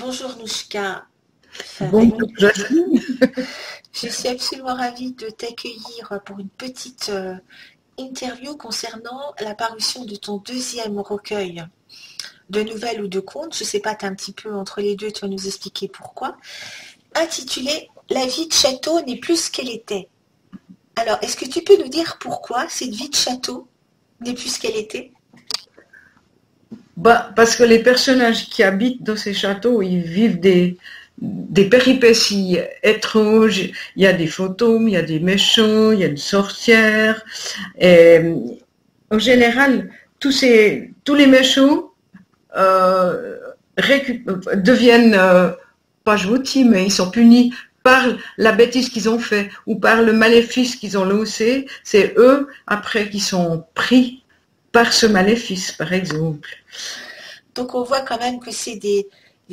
Bonjour Nouchka. Bonjour Jasmine. Je suis absolument ravie de t'accueillir pour une petite interview concernant la parution de ton deuxième recueil de nouvelles ou de contes. Je ne sais pas, tu es un petit peu entre les deux, tu vas nous expliquer pourquoi. Intitulé La vie de château n'est plus ce qu'elle était. Alors, est-ce que tu peux nous dire pourquoi cette vie de château n'est plus ce qu'elle était? Parce que les personnages qui habitent dans ces châteaux, ils vivent des péripéties étranges. Il y a des fantômes, il y a des méchants, il y a une sorcière. Et, en général, tous les méchants euh, deviennent pas gentils, mais ils sont punis par la bêtise qu'ils ont fait ou par le maléfice qu'ils ont lancé. C'est eux, après, qui sont pris par ce maléfice, par exemple. Donc on voit quand même que c'est des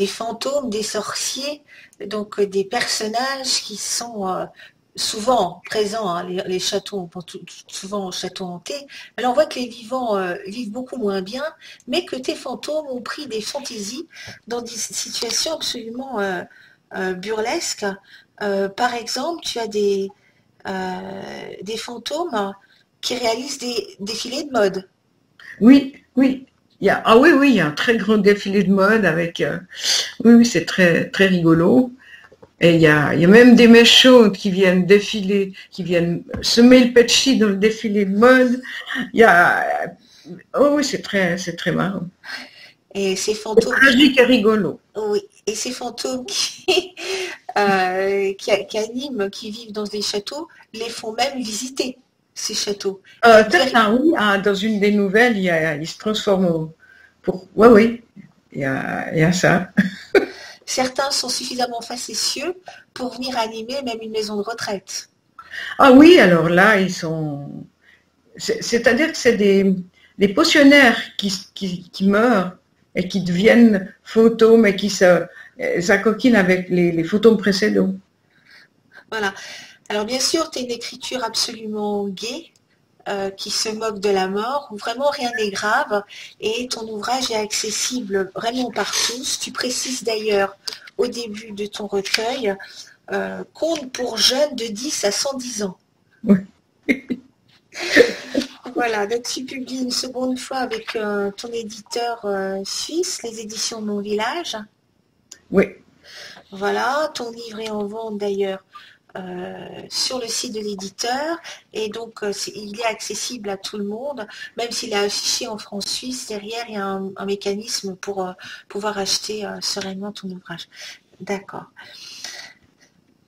fantômes, des sorciers, donc des personnages qui sont souvent présents, hein, les châteaux, souvent châteaux hantés. Alors on voit que les vivants vivent beaucoup moins bien, mais que tes fantômes ont pris des fantaisies dans des situations absolument burlesques. Par exemple, tu as des fantômes qui réalisent des défilés de mode. Oui, oui. Oui, oui, il y a un très grand défilé de mode avec. Oui, oui, c'est très, très rigolo. Et il y a même des méchants qui viennent défiler, qui viennent semer le petchi dans le défilé de mode. Il y a. Oh oui, c'est très marrant. Et ces C'est fantômes tragique et rigolo. Oui, et ces fantômes qui animent, qui vivent dans des châteaux, les font même visiter, ces châteaux. Il y a une Certains, oui, dans une des nouvelles, il se transforme oui, oui, il y a ça. Certains sont suffisamment facétieux pour venir animer même une maison de retraite. Ah oui, alors là, ils sont. C'est-à-dire que c'est des pensionnaires qui meurent et qui deviennent fantômes et qui s'acoquinent avec les fantômes précédents. Voilà. Alors bien sûr, tu as une écriture absolument gaie, qui se moque de la mort, où vraiment rien n'est grave, et ton ouvrage est accessible vraiment par tous. Tu précises d'ailleurs au début de ton recueil, conte pour jeunes de 10 à 110 ans. Oui, Voilà, donc tu publies une seconde fois avec ton éditeur suisse, les éditions de Mon Village. oui. Voilà, ton livre est en vente d'ailleurs sur le site de l'éditeur et donc il est accessible à tout le monde, même s'il est affiché en France suisse, derrière il y a un mécanisme pour pouvoir acheter sereinement ton ouvrage. D'accord.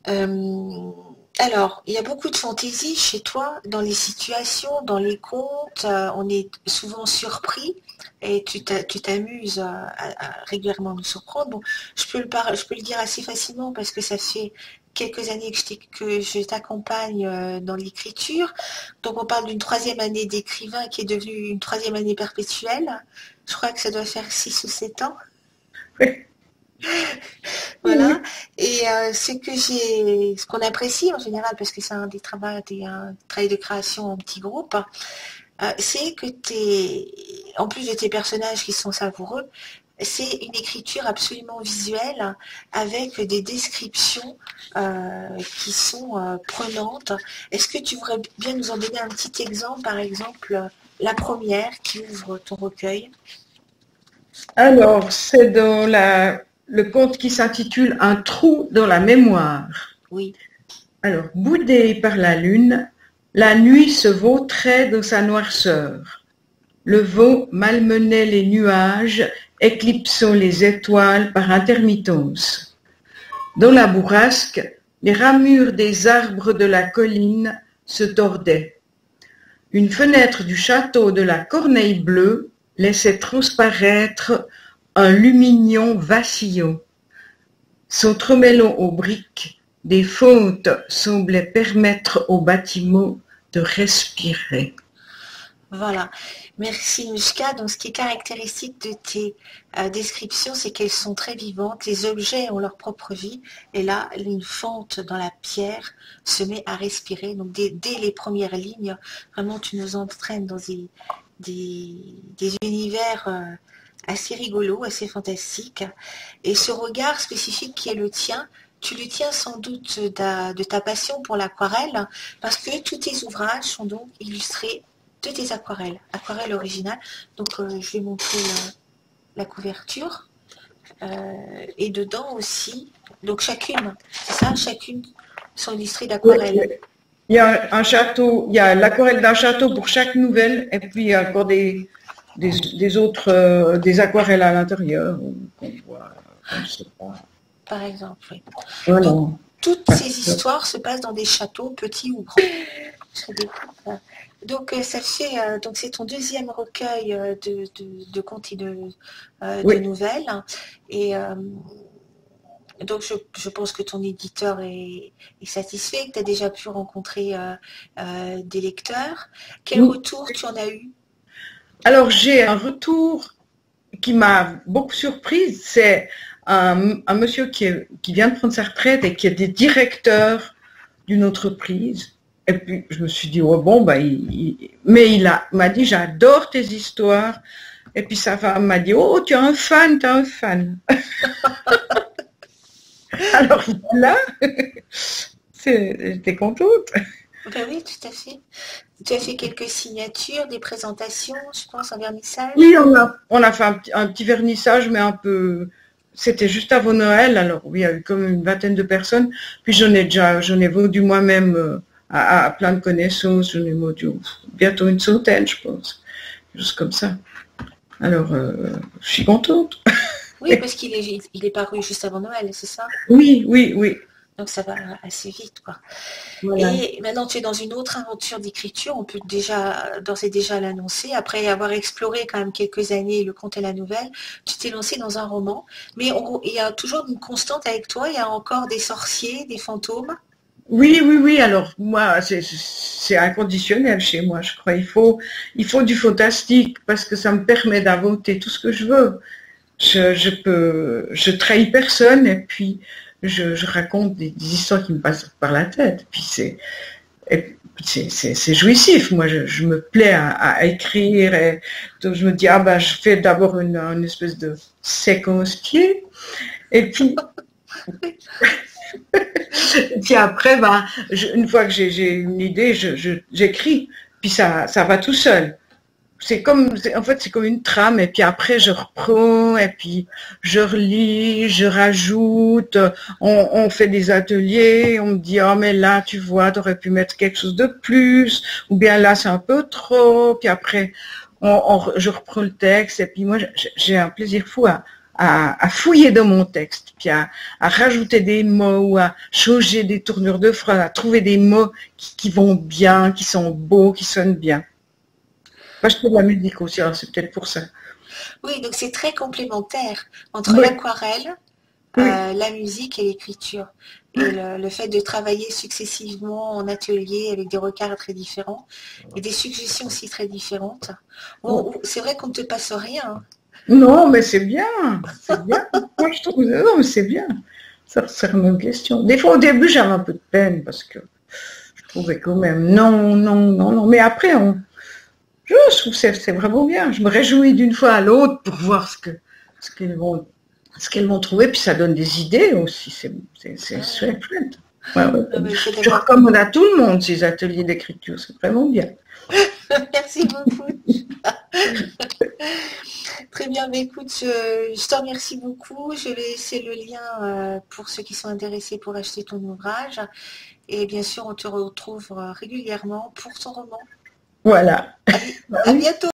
Euh, alors, il y a beaucoup de fantaisie chez toi dans les situations, dans les contes. On est souvent surpris et tu t'amuses à régulièrement nous surprendre. Bon, je peux le dire assez facilement parce que ça fait quelques années que je t'accompagne dans l'écriture. Donc, on parle d'une troisième année d'écrivain qui est devenue une troisième année perpétuelle. Je crois que ça doit faire 6 ou 7 ans. Oui, Voilà. oui. Et ce qu'on apprécie en général, parce que c'est un travail de création en petit groupe, c'est que en plus de tes personnages qui sont savoureux, c'est une écriture absolument visuelle avec des descriptions qui sont prenantes. Est-ce que tu voudrais bien nous en donner un petit exemple, par exemple, la première qui ouvre ton recueil? Alors, c'est le conte qui s'intitule Un trou dans la mémoire. Oui. Alors, boudé par la lune, la nuit se vautrait dans sa noirceur. Le vent malmenait les nuages, éclipsant les étoiles par intermittence. Dans la bourrasque, les ramures des arbres de la colline se tordaient. Une fenêtre du château de la Corneille Bleue laissait transparaître un lumignon vacillant. S'entremêlant aux briques, des fentes semblaient permettre au bâtiment de respirer. Voilà. Merci Nushka. Donc, ce qui est caractéristique de tes descriptions, c'est qu'elles sont très vivantes. Les objets ont leur propre vie. Et là, une fente dans la pierre se met à respirer. Donc, dès les premières lignes, vraiment, tu nous entraînes dans des univers assez rigolo, assez fantastique. Et ce regard spécifique qui est le tien, tu le tiens sans doute de ta passion pour l'aquarelle, parce que tous tes ouvrages sont donc illustrés de tes aquarelles, aquarelles originales. Donc je vais montrer la couverture. Et dedans aussi, donc chacune, c'est ça, chacune sont illustrées Oui, d'aquarelles. il y a un château, il y a l'aquarelle d'un château pour chaque nouvelle, et puis il y a encore des autres, des aquarelles à l'intérieur, qu'on voit, je ne sais pas. Par exemple, oui. Voilà. Donc, toutes ces histoires se passent dans des châteaux, petits ou grands. Je découvre. Donc, ça fait, donc c'est ton deuxième recueil de contes et de Oui. nouvelles. Et donc, je pense que ton éditeur est satisfait, que tu as déjà pu rencontrer des lecteurs. Quel Oui. retour tu en as eu? Alors j'ai un retour qui m'a beaucoup surprise, c'est un monsieur qui vient de prendre sa retraite et qui est directeur d'une entreprise. Et puis je me suis dit, oh bon, bah, mais m'a dit, j'adore tes histoires. Et puis sa femme m'a dit, oh, tu as un fan, tu as un fan. Alors là, j'étais contente. Ben oui, tout à fait. Tu as fait quelques signatures, des présentations, je pense, en vernissage. Oui, on a fait un petit vernissage, mais un peu. C'était juste avant Noël, alors oui, il y a eu comme une vingtaine de personnes. Puis j'en ai vendu moi-même à plein de connaissances. J'en ai vendu bientôt une centaine, je pense. Juste comme ça. Alors, je suis contente. Oui, parce il est paru juste avant Noël, c'est ça? Oui, oui, oui. Donc ça va assez vite, quoi. Voilà. Et maintenant, tu es dans une autre aventure d'écriture, on peut déjà, d'ores et déjà l'annoncer. Après avoir exploré quand même quelques années le conte et la nouvelle, tu t'es lancé dans un roman. Mais il y a toujours une constante avec toi, il y a encore des sorciers, des fantômes. Oui, oui, oui. Alors moi, c'est inconditionnel chez moi, je crois. Il faut du fantastique parce que ça me permet d'inventer tout ce que je veux. Je trahis personne et puis je raconte des histoires qui me passent par la tête. Puis c'est jouissif. Moi, je me plais à écrire et donc je me dis, ah ben, je fais d'abord une espèce de séquence pied et puis après, ben, une fois que j'ai une idée, j'écris. Puis ça va tout seul. En fait, c'est comme une trame, et puis après, je reprends, et puis je relis, je rajoute, on fait des ateliers, on me dit, oh, mais là, tu vois, tu aurais pu mettre quelque chose de plus, ou bien là, c'est un peu trop, puis après, je reprends le texte, et puis moi, j'ai un plaisir fou à fouiller dans mon texte, puis à rajouter des mots, ou à changer des tournures de phrases, à trouver des mots qui vont bien, qui sont beaux, qui sonnent bien. Moi, je fais de la musique aussi, alors c'est peut-être pour ça. Oui, donc c'est très complémentaire entre Oui, l'aquarelle, oui, la musique et l'écriture. Et le fait de travailler successivement en atelier avec des regards très différents et des suggestions aussi très différentes. Bon, c'est vrai qu'on ne te passe rien, hein. non, mais c'est bien, c'est bien. Moi, je trouve, non, mais c'est bien. Ça sert à une question. Des fois, au début, j'avais un peu de peine parce que je trouvais quand même, non, non, non, non. Mais après, je trouve que c'est vraiment bien. Je me réjouis d'une fois à l'autre pour voir ce qu'elles vont, ce qu'elles vont trouver, puis ça donne des idées aussi. C'est chouette. Ouais, ouais. Ah ben, c'est Je d'accord. recommande à tout le monde ces ateliers d'écriture, c'est vraiment bien. Merci beaucoup. Très bien, mais écoute, je te remercie beaucoup. Je vais laisser le lien pour ceux qui sont intéressés pour acheter ton ouvrage. Et bien sûr, on te retrouve régulièrement pour ton roman. Voilà. À, à bientôt.